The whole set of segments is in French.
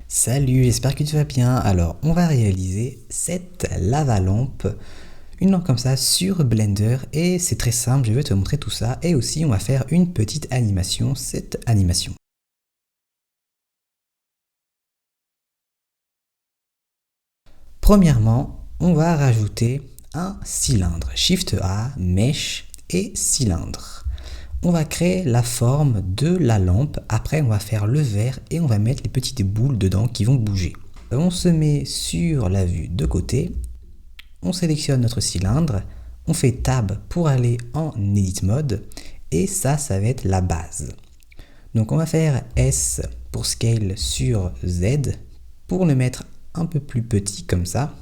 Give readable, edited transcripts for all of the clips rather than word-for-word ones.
Salut, j'espère que tu vas bien. Alors, on va réaliser cette lava-lampe, une lampe comme ça sur Blender et c'est très simple, je vais te montrer tout ça et aussi on va faire une petite animation, cette animation. Premièrement, on va rajouter un cylindre, Shift A, Mesh et cylindre. On va créer la forme de la lampe, après on va faire le vert et on va mettre les petites boules dedans qui vont bouger. On se met sur la vue de côté. On sélectionne notre cylindre, on fait Tab pour aller en Edit Mode, et ça va être la base. Donc on va faire S pour Scale sur Z, pour le mettre un peu plus petit comme ça.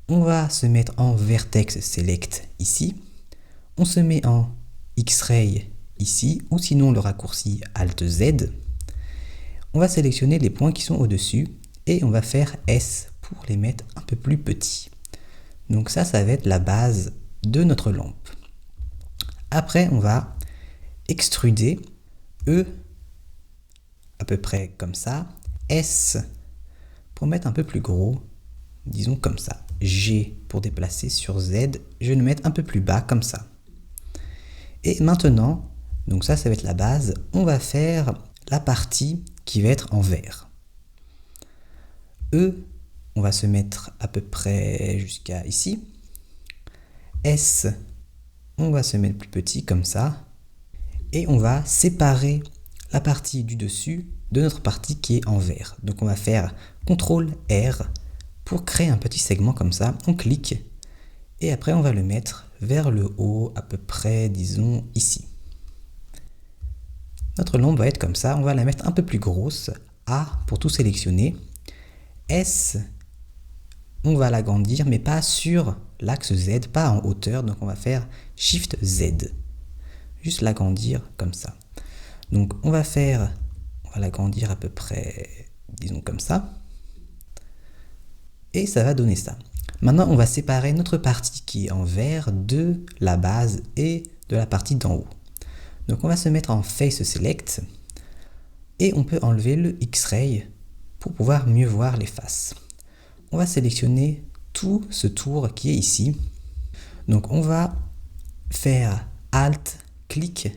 On va se mettre en Vertex Select ici. On se met en X-Ray ici, ou sinon le raccourci Alt Z. On va sélectionner les points qui sont au-dessus, et on va faire S pour les mettre un peu plus petits. Donc ça va être la base de notre lampe. Après, on va extruder E à peu près comme ça, S pour mettre un peu plus gros, disons comme ça, G pour déplacer sur Z, je vais le mettre un peu plus bas comme ça. Et maintenant, donc ça va être la base, on va faire la partie qui va être en vert. E, on va se mettre à peu près jusqu'à ici. S, on va se mettre plus petit comme ça. Et on va séparer la partie du dessus de notre partie qui est en vert. Donc on va faire CTRL R pour créer un petit segment comme ça. On clique et après on va le mettre vers le haut à peu près, disons ici. Notre lampe va être comme ça. On va la mettre un peu plus grosse. A pour tout sélectionner. S, on va l'agrandir, mais pas sur l'axe Z, pas en hauteur. Donc on va faire Shift Z. Juste l'agrandir comme ça. Donc on va l'agrandir à peu près, disons comme ça. Et ça va donner ça. Maintenant on va séparer notre partie qui est en vert de la base et de la partie d'en haut. Donc on va se mettre en Face Select. Et on peut enlever le X-Ray pour pouvoir mieux voir les faces. On va sélectionner tout ce tour qui est ici. Donc on va faire Alt, clic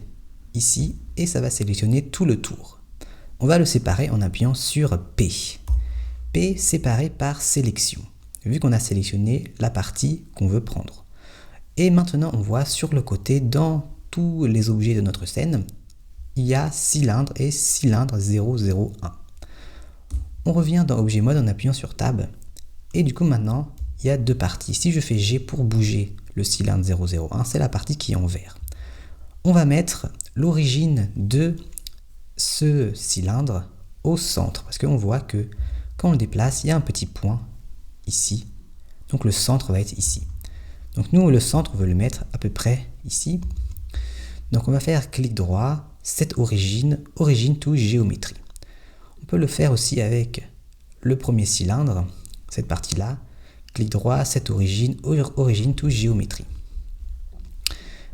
ici et ça va sélectionner tout le tour. On va le séparer en appuyant sur P. P séparé par sélection, vu qu'on a sélectionné la partie qu'on veut prendre. Et maintenant on voit sur le côté, dans tous les objets de notre scène, il y a cylindre et cylindre 001. On revient dans Objet Mode en appuyant sur Tab. Et du coup maintenant, il y a deux parties. Si je fais G pour bouger le cylindre 001, c'est la partie qui est en vert. On va mettre l'origine de ce cylindre au centre. Parce qu'on voit que quand on le déplace, il y a un petit point ici. Donc le centre va être ici. Donc nous, le centre, on veut le mettre à peu près ici. Donc on va faire clic droit, Set Origin, Origin to Géométrie. On peut le faire aussi avec le premier cylindre, cette partie-là. Clic droit, Set Origin, Origin to Géométrie.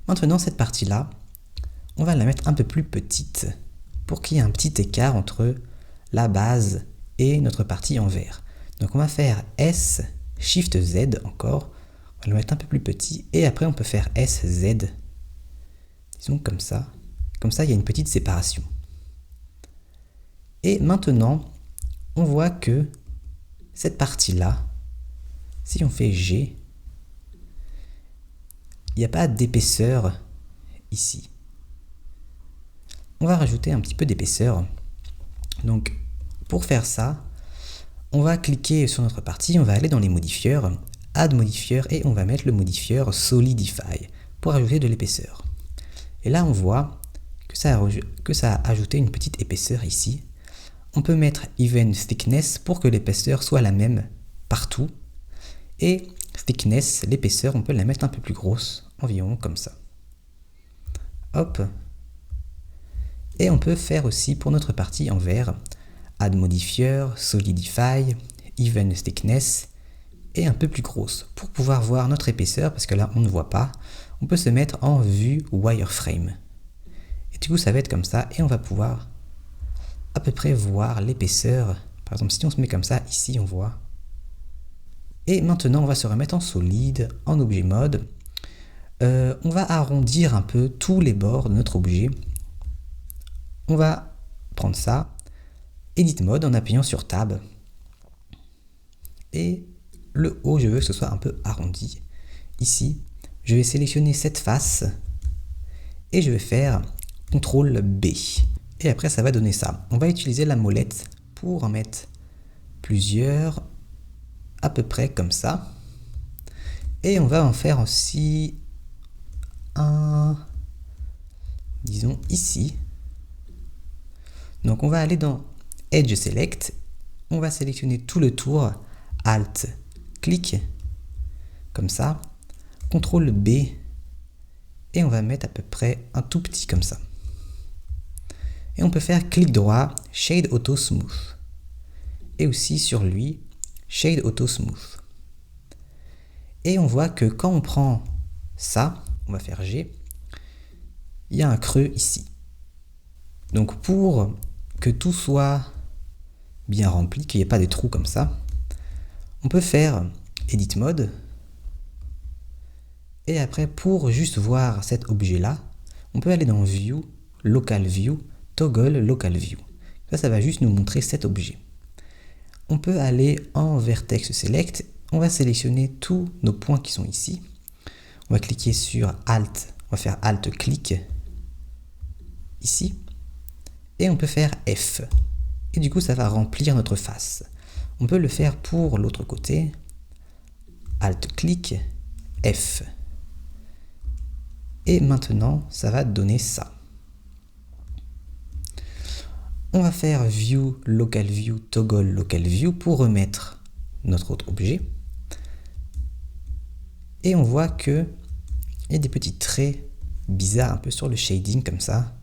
Maintenant, cette partie-là, on va la mettre un peu plus petite pour qu'il y ait un petit écart entre la base et notre partie en vert. Donc on va faire S, Shift Z encore, on va le mettre un peu plus petit et après on peut faire S, Z, disons comme ça. Comme ça, il y a une petite séparation. Et maintenant, on voit que cette partie-là, si on fait G, il n'y a pas d'épaisseur ici. On va rajouter un petit peu d'épaisseur. Donc, pour faire ça, on va cliquer sur notre partie, on va aller dans les modifieurs, Add modifieur et on va mettre le modifieur Solidify pour ajouter de l'épaisseur. Et là, on voit que ça a ajouté une petite épaisseur ici. On peut mettre Even Thickness pour que l'épaisseur soit la même partout. Et Thickness, l'épaisseur, on peut la mettre un peu plus grosse, environ comme ça. Hop. Et on peut faire aussi pour notre partie en vert, Add Modifier, Solidify, Even Thickness, et un peu plus grosse, pour pouvoir voir notre épaisseur, parce que là on ne voit pas. On peut se mettre en vue Wireframe. Et du coup ça va être comme ça, et on va pouvoir à peu près voir l'épaisseur Par exemple, si on se met comme ça, ici on voit. Et maintenant, on va se remettre en solide, en objet mode. On va arrondir un peu tous les bords de notre objet. On va prendre ça, Edit Mode en appuyant sur Tab. Et le haut, je veux que ce soit un peu arrondi. Ici, je vais sélectionner cette face et je vais faire CTRL B. Et après, ça va donner ça. On va utiliser la molette pour en mettre plusieurs, à peu près comme ça. Et on va en faire aussi un, disons ici. Donc on va aller dans Edge Select, on va sélectionner tout le tour, Alt, clic, comme ça, CTRL B, et on va mettre à peu près un tout petit comme ça. Et on peut faire clic droit, Shade Auto Smooth. Et aussi sur lui, Shade Auto Smooth. Et on voit que quand on prend ça, on va faire G, il y a un creux ici. Donc pour que tout soit bien rempli, qu'il n'y ait pas des trous comme ça, on peut faire Edit Mode. Et après, pour juste voir cet objet-là, on peut aller dans View, Local View, Toggle Local View. Ça va juste nous montrer cet objet. On peut aller en Vertex Select, on va sélectionner tous nos points qui sont ici. On va cliquer sur Alt, on va faire Alt-clic, ici. Et on peut faire F. Et du coup, ça va remplir notre face. On peut le faire pour l'autre côté. Alt-clic, F. Et maintenant, ça va donner ça. On va faire View, Local View, Toggle Local View pour remettre notre autre objet. Et on voit que il y a des petits traits bizarres un peu sur le shading comme ça.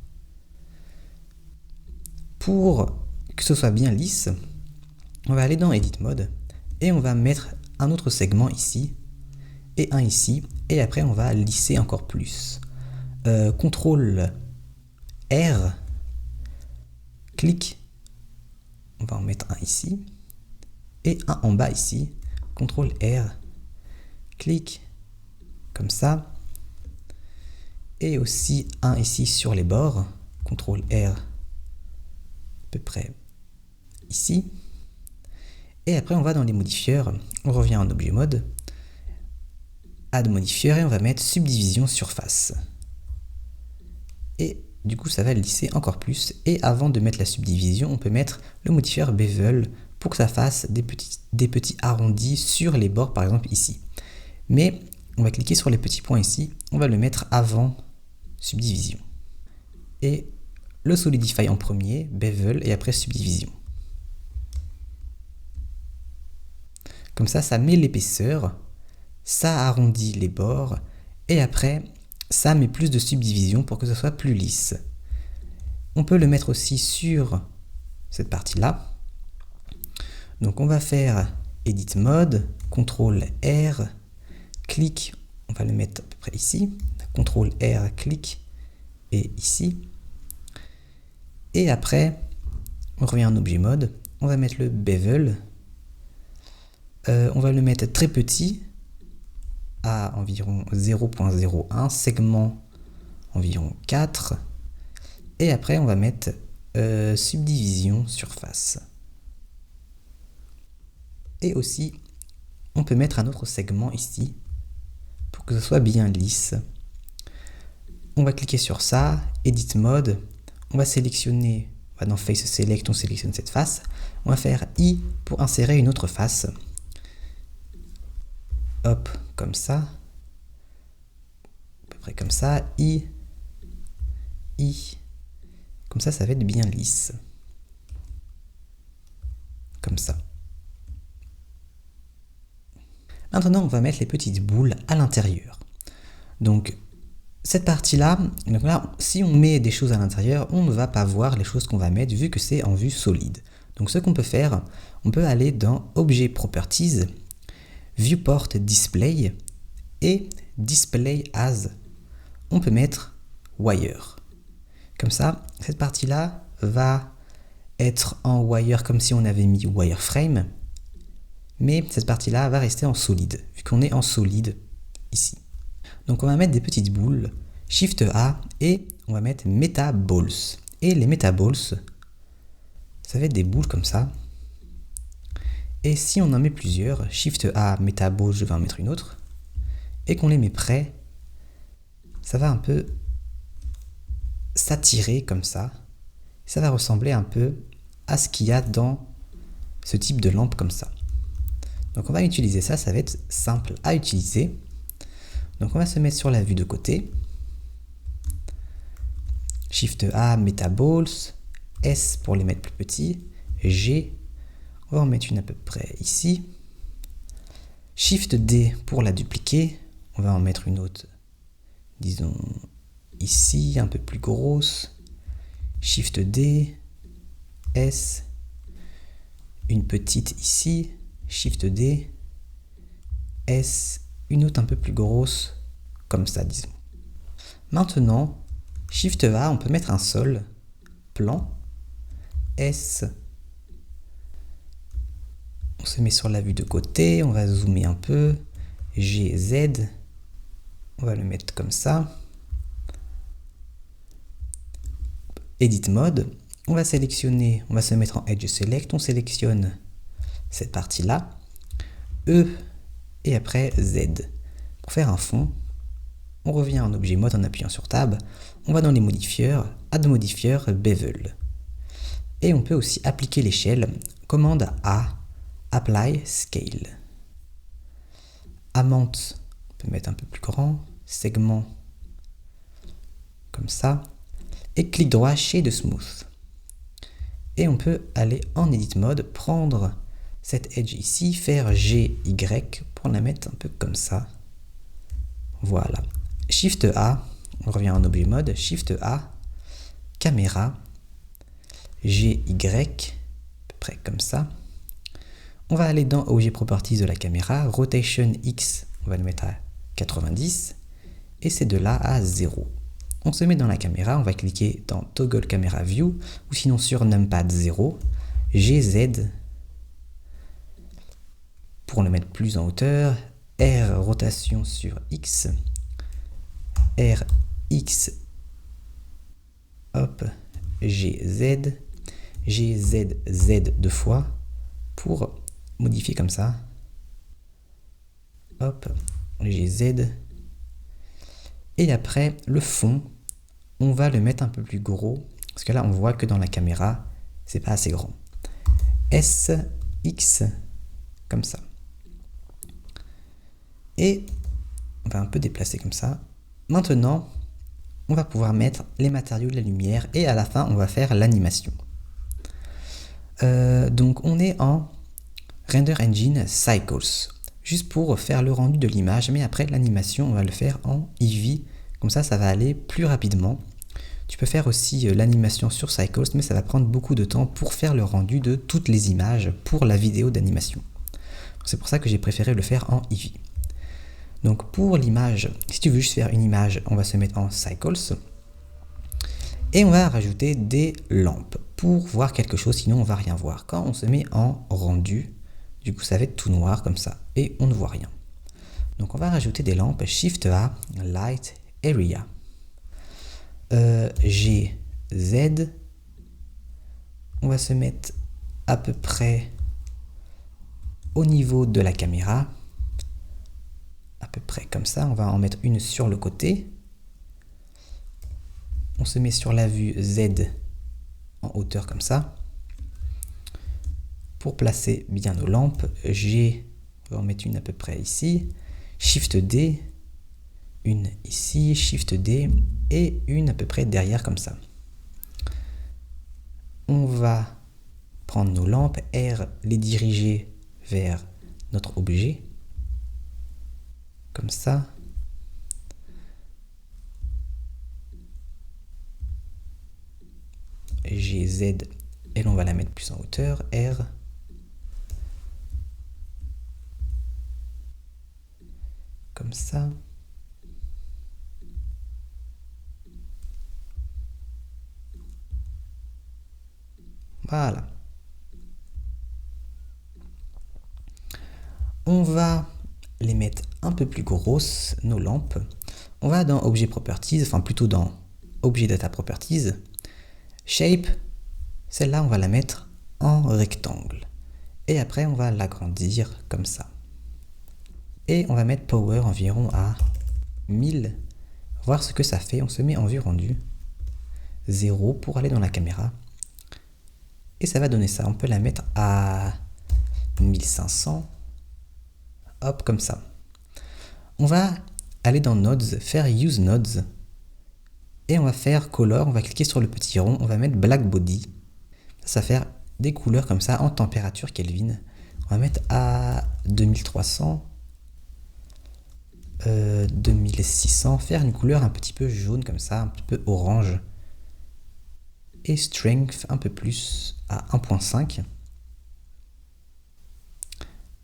Pour que ce soit bien lisse, on va aller dans Edit Mode et on va mettre un autre segment ici et un ici, et après on va lisser encore plus. CTRL R, clic, on va en mettre un ici et un en bas ici, CTRL R, clic, comme ça, et aussi un ici sur les bords, CTRL R, à peu près ici. Et après on va dans les modifieurs, on revient en objet mode, add modifier, et on va mettre subdivision surface. Et du coup ça va lisser encore plus, et avant de mettre la subdivision, on peut mettre le modifieur bevel pour que ça fasse des petits arrondis sur les bords, par exemple ici. Mais on va cliquer sur les petits points ici, on va le mettre avant subdivision. Et le solidify en premier, bevel, et après subdivision. Comme ça met l'épaisseur, ça arrondit les bords, et après, ça met plus de subdivision pour que ce soit plus lisse. On peut le mettre aussi sur cette partie-là. Donc on va faire Edit Mode, CTRL R, clic, on va le mettre à peu près ici, CTRL R, clic, et ici. Et après, on revient en objet mode, on va mettre le bevel, on va le mettre très petit, à environ 0.01, segment environ 4, et après on va mettre subdivision surface. Et aussi, on peut mettre un autre segment ici, pour que ce soit bien lisse. On va cliquer sur ça, Edit Mode, on va sélectionner, on va dans Face Select, on sélectionne cette face, on va faire I pour insérer une autre face. Hop, comme ça, à peu près comme ça, I, comme ça va être bien lisse, comme ça. Maintenant, on va mettre les petites boules à l'intérieur. Donc, cette partie-là, si on met des choses à l'intérieur, on ne va pas voir les choses qu'on va mettre vu que c'est en vue solide. Donc, ce qu'on peut faire, on peut aller dans Object Properties, Viewport Display et Display As. On peut mettre Wire. Comme ça, cette partie-là va être en wire comme si on avait mis wireframe. Mais cette partie-là va rester en solide, vu qu'on est en solide ici. Donc on va mettre des petites boules, Shift A, et on va mettre Metaballs. Et les Metaballs, ça va être des boules comme ça. Et si on en met plusieurs, Shift A, Metaballs, je vais en mettre une autre, et qu'on les met près, ça va un peu s'attirer comme ça. Ça va ressembler un peu à ce qu'il y a dans ce type de lampe comme ça. Donc on va utiliser ça, ça va être simple à utiliser. Donc on va se mettre sur la vue de côté. Shift A, Metaballs, S pour les mettre plus petits, G, on va en mettre une à peu près ici. Shift D pour la dupliquer, on va en mettre une autre, disons ici, un peu plus grosse. Shift D, S, une petite ici, Shift D, S, une autre un peu plus grosse, comme ça disons. Maintenant, Shift A, on peut mettre un sol, plan, S, on se met sur la vue de côté, on va zoomer un peu, G, Z, on va le mettre comme ça. Edit Mode, on va sélectionner, on va se mettre en Edge Select, on sélectionne cette partie-là, E et après Z. Pour faire un fond, on revient en Objet Mode en appuyant sur Tab, on va dans les modifieurs, Add Modifier, Bevel. Et on peut aussi appliquer l'échelle, commande A, Apply Scale. Amount, on peut mettre un peu plus grand, segment, comme ça, et clic droit Shade Smooth. Et on peut aller en Edit Mode, prendre cette edge ici, faire GY pour la mettre un peu comme ça. Voilà. Shift A, on revient en Objet Mode, Shift A, Caméra, GY, à peu près comme ça. On va aller dans Objet Properties de la caméra, Rotation X, on va le mettre à 90, et c'est de là à 0. On se met dans la caméra, on va cliquer dans Toggle Camera View, ou sinon sur Numpad 0, GZ, pour le mettre plus en hauteur, R, rotation sur X, RX, hop, GZ, GZZ deux fois, pour modifier comme ça, hop, GZ, et après le fond, on va le mettre un peu plus gros, parce que là on voit que dans la caméra, c'est pas assez grand. SX, comme ça. Et on va un peu déplacer comme ça. Maintenant, on va pouvoir mettre les matériaux de la lumière et à la fin, on va faire l'animation. Donc on est en Render Engine Cycles, juste pour faire le rendu de l'image, mais après l'animation, on va le faire en Eevee, comme ça, ça va aller plus rapidement. Tu peux faire aussi l'animation sur Cycles, mais ça va prendre beaucoup de temps pour faire le rendu de toutes les images pour la vidéo d'animation. C'est pour ça que j'ai préféré le faire en Eevee. Donc pour l'image, si tu veux juste faire une image, on va se mettre en Cycles. Et on va rajouter des lampes pour voir quelque chose, sinon on va rien voir. Quand on se met en rendu, du coup ça va être tout noir comme ça, et on ne voit rien. Donc on va rajouter des lampes, Shift A, Light Area. G, Z. On va se mettre à peu près au niveau de la caméra. À peu près comme ça, on va en mettre une sur le côté. On se met sur la vue Z en hauteur comme ça. Pour placer bien nos lampes, G, on va en mettre une à peu près ici. Shift D, une ici, Shift D, et une à peu près derrière comme ça. On va prendre nos lampes, R, les diriger vers notre objet, comme ça. GZ, elle on va la mettre plus en hauteur, R. Comme ça. Voilà. On va les mettre un peu plus grosses, nos lampes. On va dans Objet Properties, enfin plutôt dans Objet Data Properties. Shape, celle-là, on va la mettre en rectangle. Et après, on va l'agrandir comme ça. Et on va mettre Power environ à 1000. Voir ce que ça fait. On se met en vue rendue. 0 pour aller dans la caméra. Et ça va donner ça. On peut la mettre à 1500. Hop, comme ça. On va aller dans Nodes, faire Use Nodes. Et on va faire Color. On va cliquer sur le petit rond. On va mettre Black Body. Ça va faire des couleurs comme ça en température Kelvin. On va mettre à 2300. 2600, faire une couleur un petit peu jaune comme ça, un petit peu orange. Et strength un peu plus à 1.5.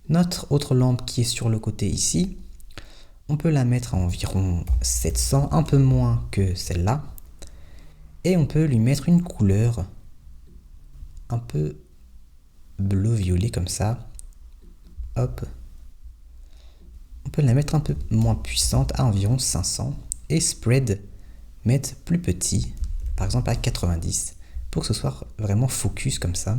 Notre autre lampe qui est sur le côté ici, on peut la mettre à environ 700, un peu moins que celle-là. Et on peut lui mettre une couleur un peu bleu-violet comme ça. Hop. On peut la mettre un peu moins puissante à environ 500 et spread mettre plus petit, par exemple à 90 pour que ce soit vraiment focus comme ça.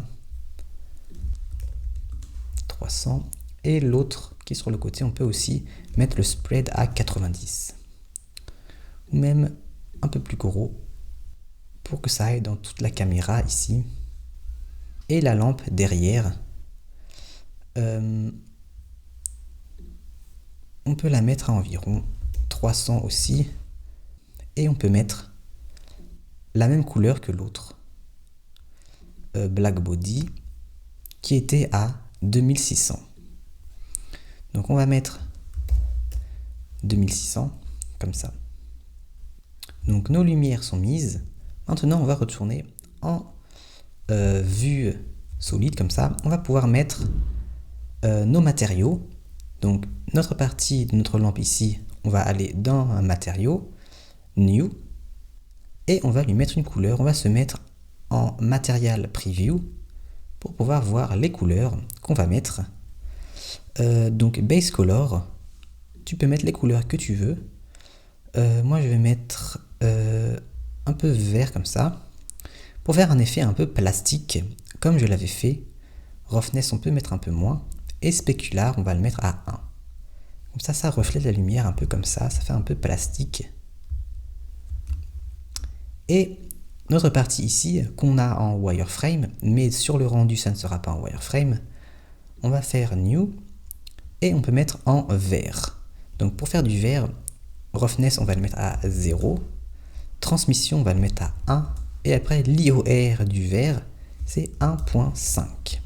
300 et l'autre qui est sur le côté, on peut aussi mettre le spread à 90 ou même un peu plus gros pour que ça aille dans toute la caméra ici. Et la lampe derrière, on peut la mettre à environ 300 aussi. Et on peut mettre la même couleur que l'autre. Black Body, qui était à 2600. Donc on va mettre 2600, comme ça. Donc nos lumières sont mises. Maintenant on va retourner en vue solide, comme ça. On va pouvoir mettre nos matériaux. Donc notre partie de notre lampe ici, on va aller dans un matériau, New, et on va lui mettre une couleur. On va se mettre en Material Preview pour pouvoir voir les couleurs qu'on va mettre. Donc Base Color, tu peux mettre les couleurs que tu veux. Moi je vais mettre un peu vert comme ça, pour faire un effet un peu plastique, comme je l'avais fait. Roughness on peut mettre un peu moins. Et Specular, on va le mettre à 1. Comme ça, ça reflète la lumière un peu comme ça fait un peu plastique. Et notre partie ici, qu'on a en wireframe, mais sur le rendu, ça ne sera pas en wireframe, on va faire New, et on peut mettre en vert. Donc pour faire du vert, Roughness, on va le mettre à 0, Transmission, on va le mettre à 1, et après l'IOR du vert, c'est 1.5.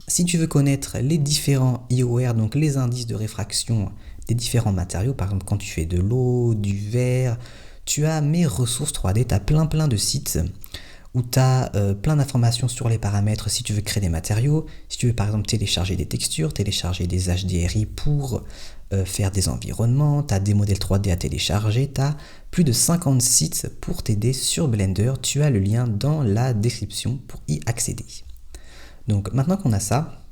Si tu veux connaître les différents IOR, donc les indices de réfraction des différents matériaux, par exemple quand tu fais de l'eau, du verre, tu as mes ressources 3D, tu as plein de sites où tu as plein d'informations sur les paramètres si tu veux créer des matériaux, si tu veux par exemple télécharger des textures, télécharger des HDRI pour faire des environnements, tu as des modèles 3D à télécharger, tu as plus de 50 sites pour t'aider sur Blender, tu as le lien dans la description pour y accéder. Donc maintenant qu'on a ça,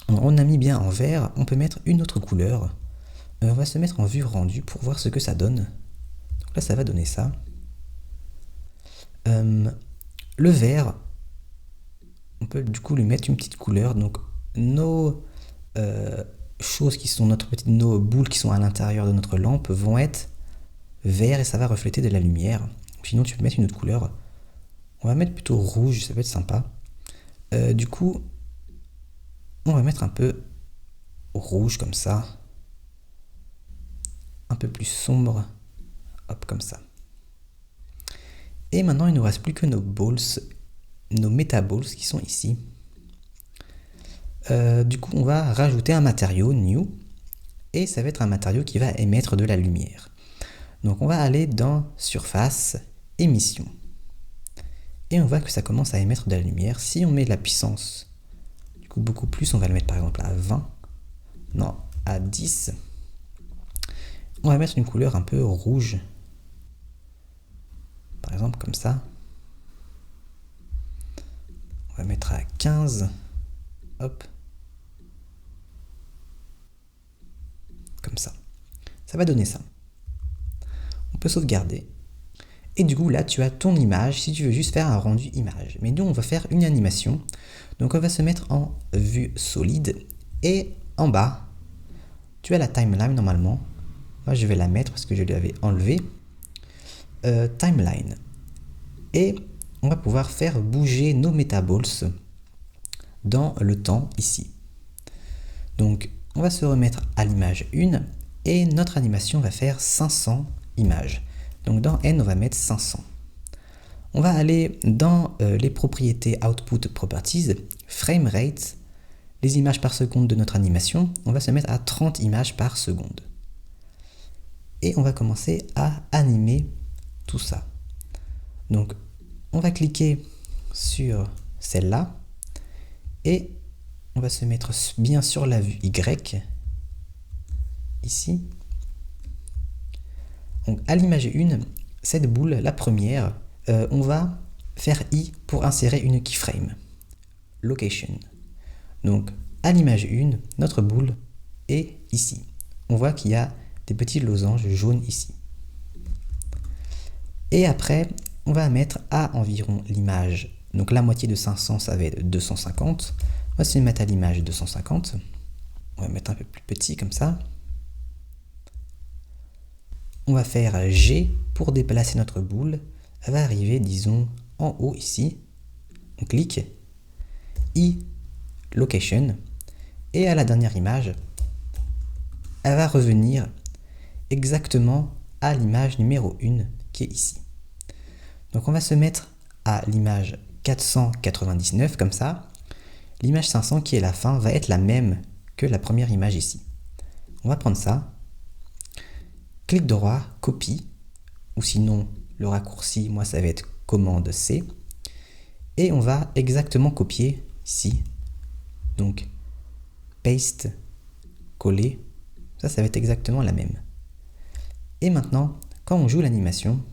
on a mis bien en vert, on peut mettre une autre couleur. On va se mettre en vue rendue pour voir ce que ça donne. Donc là ça va donner ça. Le vert, on peut du coup lui mettre une petite couleur. Donc nos choses qui sont nos boules qui sont à l'intérieur de notre lampe vont être vert et ça va refléter de la lumière. Sinon tu peux mettre une autre couleur. On va mettre plutôt rouge, ça peut être sympa. Du coup, on va mettre un peu rouge comme ça, un peu plus sombre, hop comme ça. Et maintenant, il ne nous reste plus que nos balls, nos metaballs qui sont ici. Du coup, on va rajouter un matériau, New, et ça va être un matériau qui va émettre de la lumière. Donc on va aller dans Surface, Émission. Et on voit que ça commence à émettre de la lumière. Si on met de la puissance, du coup beaucoup plus, on va le mettre par exemple à 20, non, à 10. On va mettre une couleur un peu rouge, par exemple comme ça. On va mettre à 15. Hop. Comme ça. Ça va donner ça. On peut sauvegarder. Et du coup, là, tu as ton image si tu veux juste faire un rendu image. Mais nous, on va faire une animation. Donc, on va se mettre en vue solide. Et en bas, tu as la timeline normalement. Moi, je vais la mettre parce que je l'avais enlevée. Timeline. Et on va pouvoir faire bouger nos metaballs dans le temps ici. Donc, on va se remettre à l'image 1 et notre animation va faire 500 images. Donc, dans N, on va mettre 500. On va aller dans les propriétés Output Properties, Frame Rate, les images par seconde de notre animation. On va se mettre à 30 images par seconde. Et on va commencer à animer tout ça. Donc, on va cliquer sur celle-là et on va se mettre bien sur la vue Y, ici. Donc, à l'image 1, cette boule, la première, on va faire I pour insérer une keyframe. Location. Donc, à l'image 1, notre boule est ici. On voit qu'il y a des petits losanges jaunes ici. Et après, on va mettre à environ l'image. Donc, la moitié de 500, ça va être 250. On va se mettre à l'image 250. On va mettre un peu plus petit comme ça. On va faire G pour déplacer notre boule. Elle va arriver, disons, en haut ici. On clique. I, Location. Et à la dernière image, elle va revenir exactement à l'image numéro 1 qui est ici. Donc on va se mettre à l'image 499 comme ça. L'image 500 qui est la fin va être la même que la première image ici. On va prendre ça. Clic droit, copie, ou sinon le raccourci, moi ça va être commande C. Et on va exactement copier ici. Donc paste, coller, ça va être exactement la même. Et maintenant, quand on joue l'animation,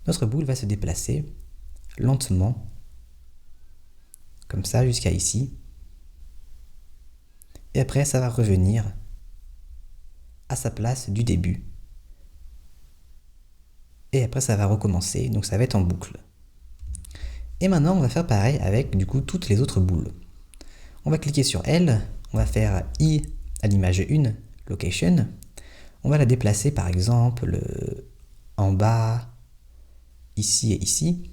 notre boule va se déplacer lentement, comme ça jusqu'à ici. Et après, ça va revenir à sa place du début. Et après, ça va recommencer, donc ça va être en boucle. Et maintenant, on va faire pareil avec du coup toutes les autres boules. On va cliquer sur elle, on va faire I à l'image 1, Location. On va la déplacer par exemple en bas, ici et ici.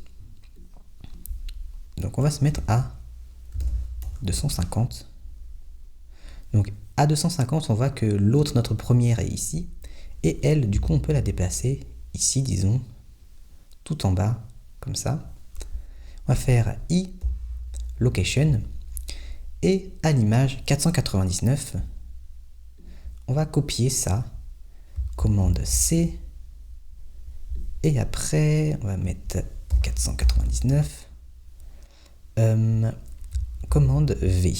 Donc on va se mettre à 250. Donc à 250, on voit que l'autre, notre première, est ici. Et elle, du coup, on peut la déplacer ici, disons, tout en bas, comme ça. On va faire I, Location. Et à l'image 499, on va copier ça. Commande C. Et après, on va mettre 499. Commande V.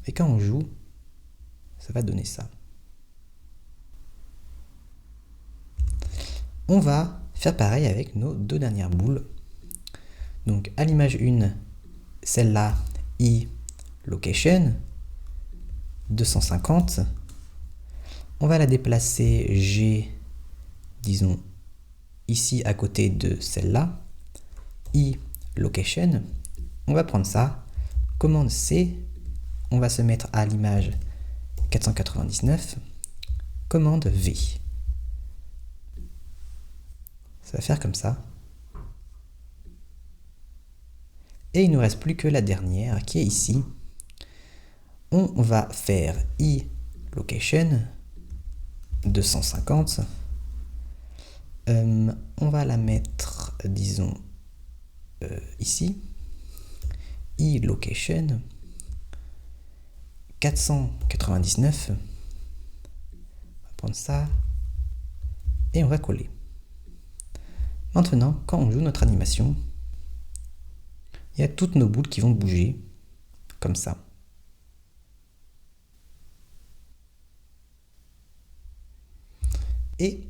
Et quand on joue, ça va donner ça. On va faire pareil avec nos deux dernières boules. Donc à l'image 1, celle-là, I, Location, 250. On va la déplacer G, disons, ici à côté de celle-là, I, Location. On va prendre ça, commande C, on va se mettre à l'image 499, commande V. Ça va faire comme ça. Et il ne nous reste plus que la dernière qui est ici. On va faire I, Location, 250. On va la mettre, disons, ici. I, Location, 499. On va prendre ça. Et on va coller. Maintenant, quand on joue notre animation, il y a toutes nos boules qui vont bouger, comme ça. Et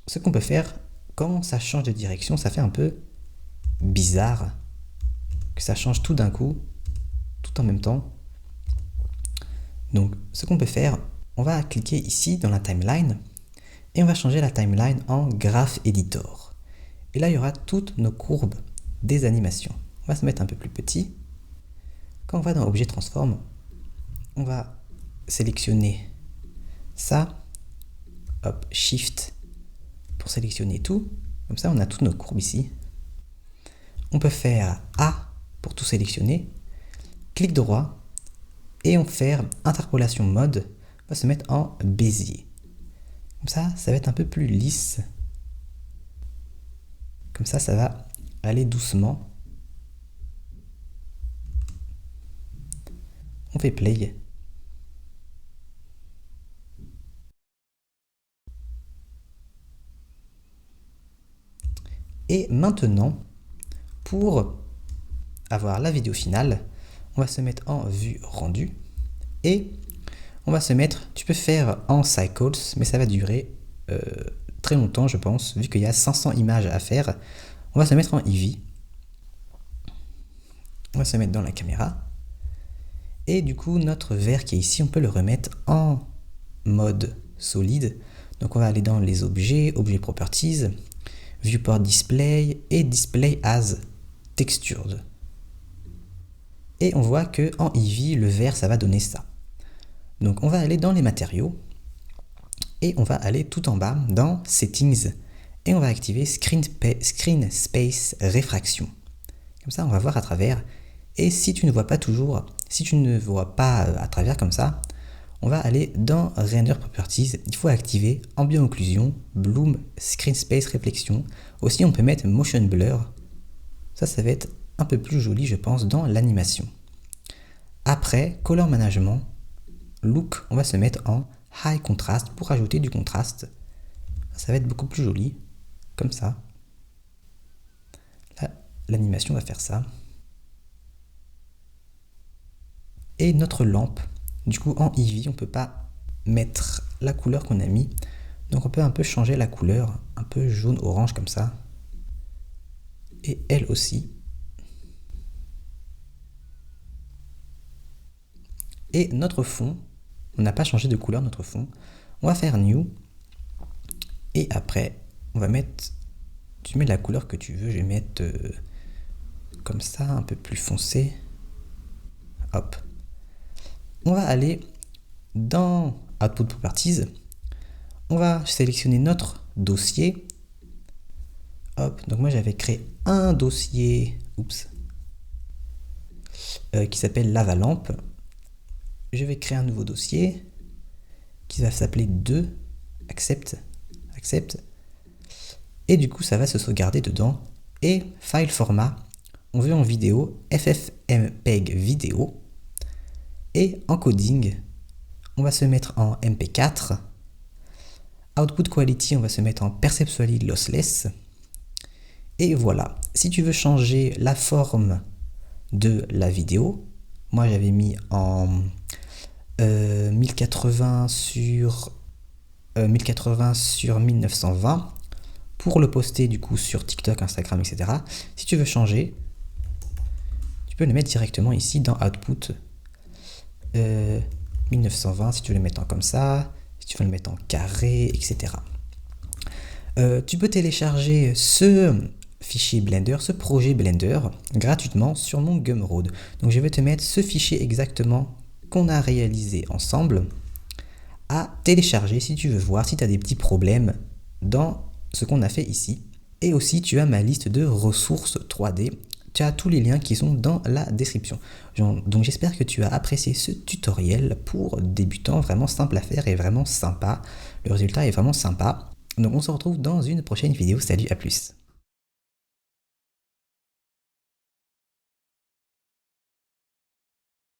ce qu'on peut faire, quand ça change de direction, ça fait un peu bizarre. que ça change tout d'un coup, tout en même temps. Donc ce qu'on peut faire, on va cliquer ici dans la timeline et on va changer la timeline en Graph Editor. Et là, il y aura toutes nos courbes des animations. On va se mettre un peu plus petit. Quand on va dans Objet Transform, on va sélectionner ça, hop, Shift pour sélectionner tout. Comme ça, on a toutes nos courbes ici. On peut faire A pour tout sélectionner, clic droit, et on fait interpolation mode, on va se mettre en Bézier. Comme ça va être un peu plus lisse. Comme ça va aller doucement. On fait play. Et maintenant, pour avoir la vidéo finale, on va se mettre en vue rendue. Et on va se mettre, tu peux faire en cycles, mais ça va durer très longtemps, je pense, vu qu'il y a 500 images à faire. On va se mettre en Eevee. On va se mettre dans la caméra. Et du coup, notre verre qui est ici, on peut le remettre en mode solide. Donc on va aller dans les objets, Object Properties, Viewport Display et Display as Textured. Et on voit que en Eevee, le vert, ça va donner ça. Donc on va aller dans les matériaux et on va aller tout en bas dans Settings et on va activer Screen Space Refraction. Comme ça, on va voir à travers. Et si tu ne vois pas toujours, si tu ne vois pas à travers comme ça, on va aller dans Render Properties. Il faut activer Ambient Occlusion, Bloom, Screen Space Reflection. Aussi, on peut mettre Motion Blur. Ça va être un peu plus joli, je pense, dans l'animation. Après, Color Management, Look, on va se mettre en High Contrast pour ajouter du contraste. Ça va être beaucoup plus joli, comme ça. Là, l'animation va faire ça. Et notre lampe, du coup en Eevee, on ne peut pas mettre la couleur qu'on a mis. Donc on peut un peu changer la couleur, un peu jaune-orange comme ça. Et elle aussi. Et notre fond, on n'a pas changé de couleur notre fond. On va faire New. Et après, on va mettre, tu mets la couleur que tu veux. Je vais mettre comme ça, un peu plus foncé. Hop. On va aller dans Output Properties. On va sélectionner notre dossier. Hop. Donc moi j'avais créé un dossier, qui s'appelle Lava Lampe. Je vais créer un nouveau dossier qui va s'appeler 2, accept. Et du coup, ça va se sauvegarder dedans. Et file format, on veut en vidéo, FFmpeg vidéo. Et en coding, on va se mettre en MP4. Output quality, on va se mettre en perceptually lossless. Et voilà. Si tu veux changer la forme de la vidéo, moi j'avais mis en 1080 sur 1920 pour le poster du coup sur TikTok, Instagram, etc. Si tu veux changer, tu peux le mettre directement ici dans Output 1920, si tu veux le mettre en comme ça, si tu veux le mettre en carré, etc. Tu peux télécharger ce fichier Blender, ce projet Blender gratuitement sur mon Gumroad. Donc je vais te mettre ce fichier exactement qu'on a réalisé ensemble à télécharger si tu veux voir si tu as des petits problèmes dans ce qu'on a fait ici. Et aussi tu as ma liste de ressources 3D. Tu as tous les liens qui sont dans la description. Donc j'espère que tu as apprécié ce tutoriel pour débutants, vraiment simple à faire et vraiment sympa. Le résultat est vraiment sympa. Donc on se retrouve dans une prochaine vidéo. Salut, à plus.